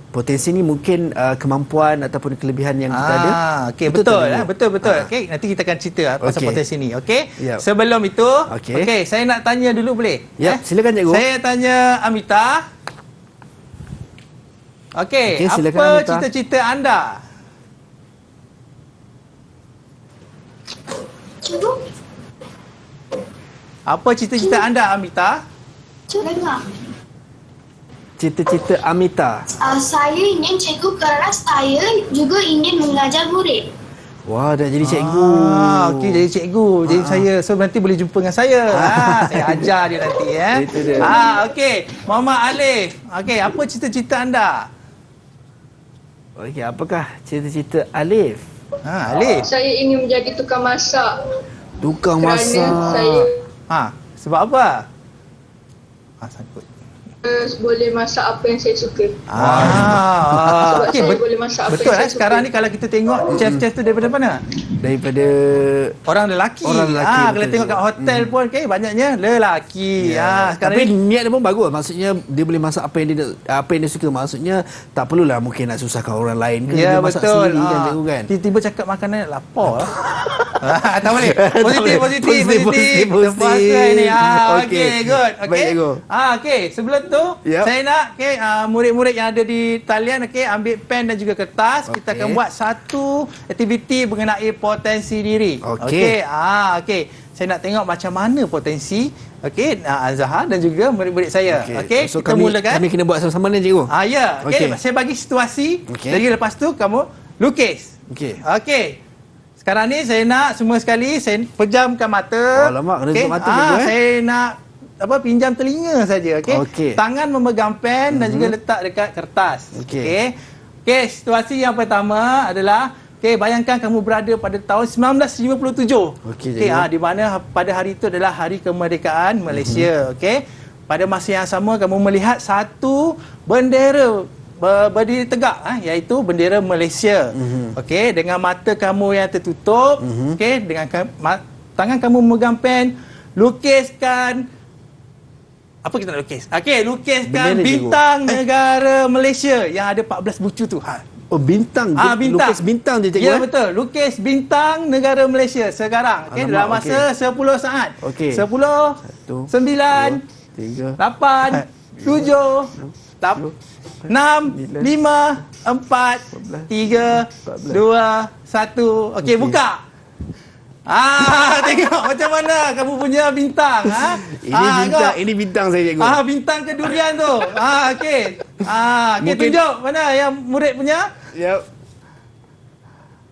Potensi ni mungkin kemampuan ataupun kelebihan yang kita ada. Okey, betul. Okey, nanti kita akan cerita pasal potensi ni. Okey. Sebelum itu, okey, saya nak tanya dulu boleh? Silakan cikgu. Saya tanya Amita. Okey, apa cita-cita anda? Cikgu. Apa cita-cita anda, Amita? Dengar. Cita-cita Amita. Saya ingin cikgu kerana saya juga ingin mengajar murid. Wah, dah jadi cikgu. Okey, jadi cikgu. Jadi saya nanti boleh jumpa dengan saya. Saya ajar dia nanti Itu dia. Okey, Muhammad Alif. Okey, apa cita-cita anda? Okey, apakah cita-cita Alif? Alif. Saya ingin menjadi tukang masak. Tukang masak. Kerana saya sebab apa? Sangkut. Boleh masak apa yang saya suka. Sebab Okey, saya boleh masak apa betul yang saya suka. sekarang ni kalau kita tengok chef-chef tu daripada mana? Daripada orang lelaki. Kalau tengok kat hotel pun banyaknya lelaki. Tapi niat dia pun bagus. Maksudnya dia boleh masak apa yang dia suka. Maksudnya tak perlulah mungkin nak susahkan orang lain ke. Ya, dia masak betul. sendiri kan cikgu kan. Tiba-tiba cakap makanan lapar. Tak boleh. Positif. Terpuasa ini. Okey, good. Okey. Okey, sebelum tu saya nak murid-murid yang ada di talian ambil pen dan juga kertas. Kita akan buat satu aktiviti mengenai potensi diri. Okey. Okey. Saya nak tengok macam mana potensi Azhar dan juga murid-murid saya. Okey. So kita mulakan. Kami kena buat sama-sama ni cikgu. Ya. Okey. Saya bagi situasi. Jadi lepas tu kamu lukis. Okey. Sekarang ni saya nak semua sekali saya pejamkan mata. Alamak, kena tutup mata cikgu. Saya nak pinjam telinga saja. Okey. Tangan memegang pen dan juga letak dekat kertas. Okey. Situasi yang pertama adalah bayangkan kamu berada pada tahun 1957. Di mana pada hari itu adalah hari kemerdekaan Malaysia. Okey. Pada masa yang sama kamu melihat satu bendera berdiri tegak iaitu bendera Malaysia. Okey, dengan mata kamu yang tertutup, dengan tangan kamu memegang pen, lukiskan apa kita nak lukis? Lukiskan bintang negara Malaysia yang ada 14 bucu tu. Bintang. Bintang. Lukis bintang je cikgu. Ya, betul. Lukis bintang negara Malaysia sekarang. Dalam masa 10 saat. 10, 9, 8, 7, 6, 5, 4, 3, 2, 1. Okey, buka. Tengok macam mana kamu punya bintang. Ini bintang saya, cikgu. Bintang ke durian tu. Okey. Okey, tunjuk mana yang murid punya.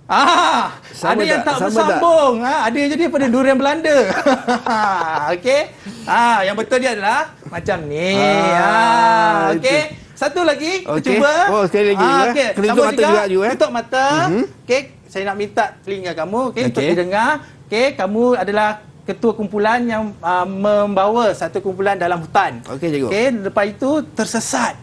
Ada yang tak bersambung. Ada yang jadi pada durian Belanda. Okey. Yang betul dia adalah macam ni. Okey. Satu lagi, kita cuba. Sekali lagi. Okey. Kena tutup mata juga. Tutup mata. Okey. Saya nak minta telinga kamu, untuk didengar. Okey, kamu adalah ketua kumpulan yang membawa satu kumpulan dalam hutan. Okey, cikgu. Okey, lepas itu tersesat.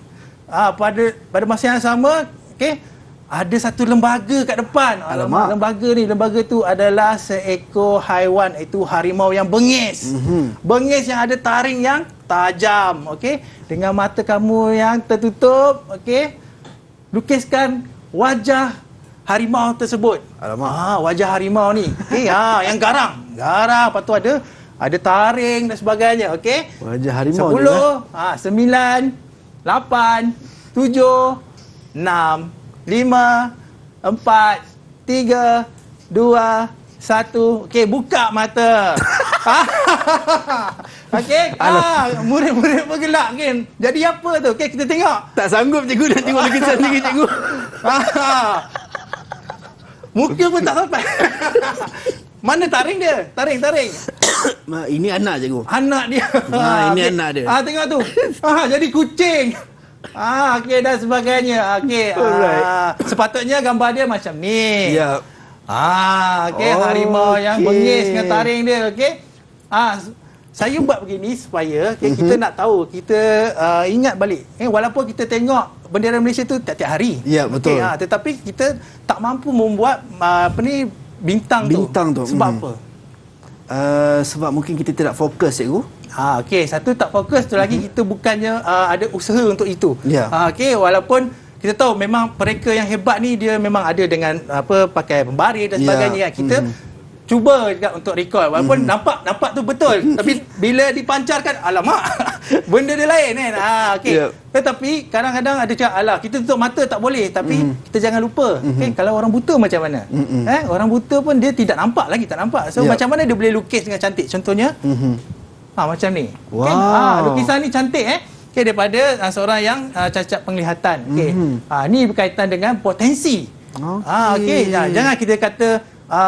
Pada masa yang sama, okey, ada satu lembaga kat depan. Alamak, lembaga tu adalah seekor haiwan, iaitu harimau yang bengis. Bengis yang ada taring yang tajam. Okey, dengan mata kamu yang tertutup, okey, lukiskan wajah harimau tersebut. Alamak. Wajah harimau ni. Okey, yang garang. Lepas tu ada taring dan sebagainya. Okey. Wajah harimau 10, 9, 8, 7, 6, 5, 4, 3, 2, 1. Okey, buka mata. Okey. Murid-murid bergelak kan. Jadi apa tu? Okey, kita tengok. Tak sanggup cikgu nak tengok lukisan ni, cikgu. Muka pun tak sampai. Mana taring dia? Taring. Ini anak, cikgu. Anak dia. Ini anak dia. Tengok tu. Jadi kucing. Okey, dan sebagainya. Okey. Sepatutnya gambar dia macam ni. Ya. Okey, harimau yang bengis dengan taring dia. Okey. Saya buat begini supaya kita nak tahu, kita ingat balik. Walaupun kita tengok bendera Malaysia tu tiap-tiap hari. Ya, betul. Tetapi kita tak mampu membuat bintang tu. Sebab apa? Sebab mungkin kita tidak fokus, cikgu. Okey, satu tak fokus, tu lagi kita bukannya ada usaha untuk itu. Ya. Okey, walaupun kita tahu memang mereka yang hebat ni dia memang ada dengan pakai pembaris dan sebagainya. Kita cuba juga untuk record, walaupun nampak tu betul, tapi bila dipancarkan, alamak, benda dia lain kan. Okey. Tetapi kadang-kadang ada cakap, kita tutup mata tak boleh, tapi kita jangan lupa, kalau orang buta macam mana? Orang buta pun dia tidak nampak lagi, tak nampak. So macam mana dia boleh lukis dengan cantik? Contohnya macam ni. Lukisan ni cantik daripada seorang yang cacat penglihatan. Ni berkaitan dengan potensi. Okey, jangan kita kata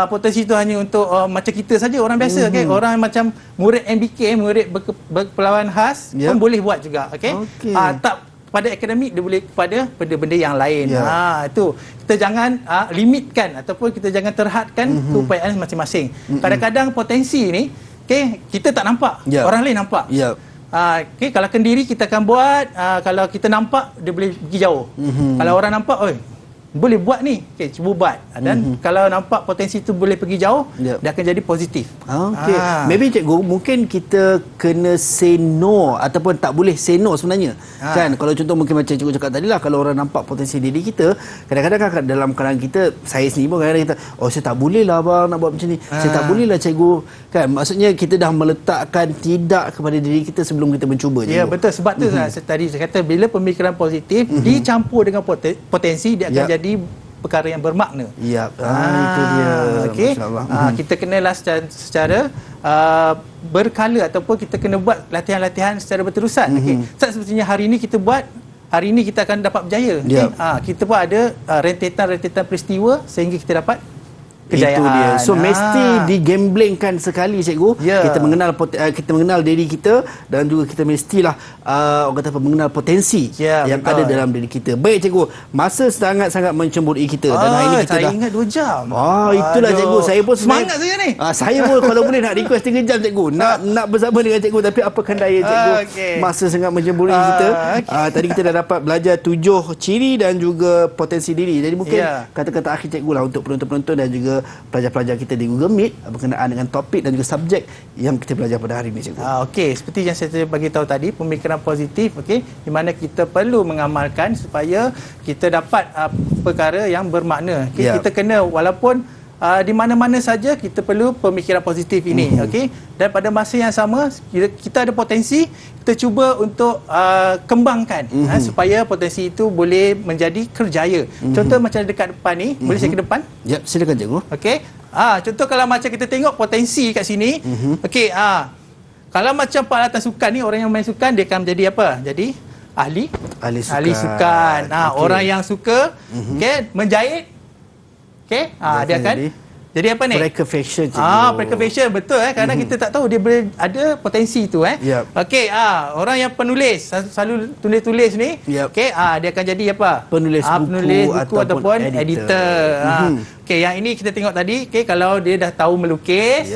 potensi itu hanya untuk macam kita saja, orang biasa. Orang macam murid MBK, murid berkepelawan khas pun boleh buat juga. Tak pada akademik, dia boleh pada benda yang lain. Itu kita jangan limitkan ataupun kita jangan terhadkan keupayaan masing-masing. Kadang-kadang potensi ni kita tak nampak, orang lain nampak. Kalau kendiri kita akan buat, kalau kita nampak dia boleh pergi jauh. Kalau orang nampak, boleh buat ni, cuba buat. Dan kalau nampak potensi tu boleh pergi jauh, dia akan jadi positif. Maybe cikgu, mungkin kita kena say no ataupun tak boleh say no sebenarnya. Kan, kalau contoh mungkin macam cikgu cakap tadi lah, kalau orang nampak potensi diri kita, kadang-kadang dalam kalangan kita, saya sendiri pun kadang-kadang kita, saya tak boleh lah abang nak buat macam ni, saya tak boleh lah cikgu. Kan, maksudnya kita dah meletakkan tidak kepada diri kita sebelum kita mencuba. Ya, betul. Sebab tu tadi saya kata, bila pemikiran positif dicampur dengan potensi, dia akan jadi perkara yang bermakna. Ya, itu dia. Okey. Kita kenalah secara berkala ataupun kita kena buat latihan-latihan secara berterusan. Sepertinya hari ini kita buat, hari ini kita akan dapat berjaya. Kita pun ada rentetan peristiwa sehingga kita dapat kejayaan. Itu dia. So mesti digamblingkan sekali, cikgu. Kita mengenal diri kita, dan juga kita mestilah orang kata mengenal potensi yang ada dalam diri kita. Baik, cikgu, masa sangat-sangat mencemburui kita, dan hari ini kita saya ingat 2 jam. Itulah cikgu, saya pun semangat saya ni. Saya pun kalau boleh nak request 3 jam, cikgu. Nak bersama dengan cikgu, tapi apakan daya, cikgu. Masa sangat mencemburui kita. Tadi kita dah dapat belajar 7 ciri dan juga potensi diri. Jadi mungkin kata-kata akhir cikgu lah untuk penonton-penonton dan juga pelajar-pelajar kita di Google Meet berkenaan dengan topik dan juga subjek yang kita belajar pada hari ini, cikgu. Okey, seperti yang saya bagi tahu tadi, pemikiran positif, di mana kita perlu mengamalkan supaya kita dapat perkara yang bermakna. Kita kena, walaupun di mana-mana saja kita perlu pemikiran positif ini, okey. Dan pada masa yang sama kita ada potensi, kita cuba untuk kembangkan supaya potensi itu boleh menjadi kerjaya. Contoh macam dekat depan ni, boleh saya ke depan? Ya, silakan cikgu. Okey. Contoh kalau macam kita tengok potensi kat sini, okey, kalau macam peralatan sukan ni, orang yang main sukan dia akan menjadi apa? Jadi ahli sukan. Orang yang suka okey menjahit, okey, dia akan jadi apa ni? Preservation. Preservation, betul kerana kita tak tahu dia ada potensi tu Okey, orang yang penulis selalu tulis ni, okey, dia akan jadi apa? Penulis buku ataupun editor. Okey, yang ini kita tengok tadi, okey, kalau dia dah tahu melukis,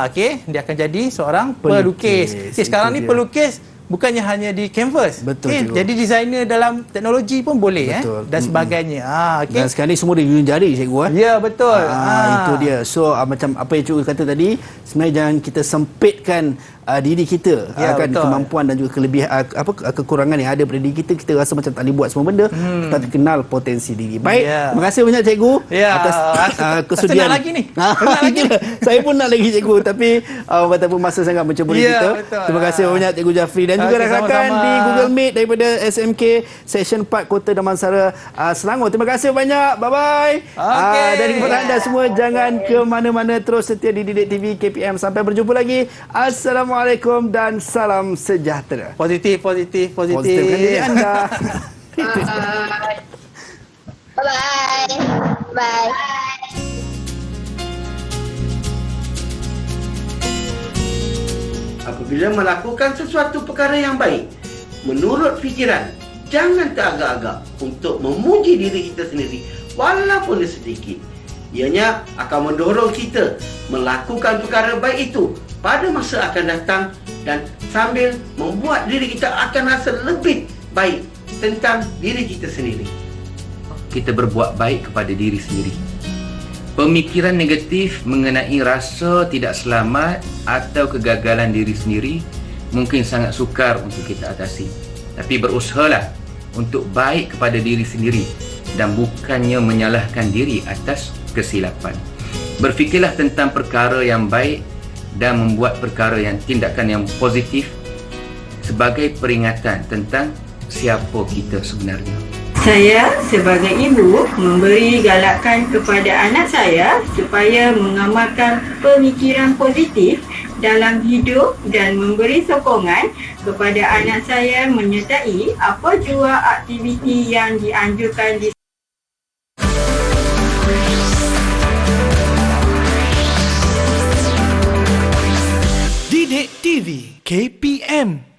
okey, dia akan jadi seorang pelukis. Okay, sekarang ni pelukis bukannya hanya di canvas. Betul. Jadi designer dalam teknologi pun boleh dan sebagainya. Dan sekarang ni semua dia guna jari cikgu. Ya, betul. Itu dia. So macam apa yang cikgu kata tadi, sebenarnya jangan kita sempitkan diri kita, kan, kemampuan dan juga kekurangan yang ada pada diri kita. Kita rasa macam tak boleh buat semua benda, tetapi kenal potensi diri. Baik, terima kasih banyak cikgu atas kesudian. Nak lagi ni. Saya pun nak lagi cikgu, tapi betapa masa sangat menceburi kita. Betul. Terima kasih banyak cikgu Jafri dan juga rakan-rakan di Google Meet daripada SMK Seksyen 4 Kota Damansara Selangor. Terima kasih banyak. Bye-bye. Dan kepada anda semua, jangan ke mana-mana, terus setia di Didik TV KPM. Sampai berjumpa lagi. Assalamualaikum dan salam sejahtera. Positif diri anda. Bye. Apabila melakukan sesuatu perkara yang baik, menurut fikiran, jangan teragak-agak untuk memuji diri kita sendiri walaupun sedikit. Ianya akan mendorong kita melakukan perkara baik itu pada masa akan datang dan sambil membuat diri kita akan rasa lebih baik tentang diri kita sendiri. Kita berbuat baik kepada diri sendiri. Pemikiran negatif mengenai rasa tidak selamat atau kegagalan diri sendiri mungkin sangat sukar untuk kita atasi. Tapi berusahalah untuk baik kepada diri sendiri dan bukannya menyalahkan diri atas kesilapan. Berfikirlah tentang perkara yang baik dan membuat tindakan yang positif sebagai peringatan tentang siapa kita sebenarnya. Saya sebagai ibu memberi galakan kepada anak saya supaya mengamalkan pemikiran positif dalam hidup dan memberi sokongan kepada anak saya menyertai apa jua aktiviti yang dianjurkan di Didik TV KPM.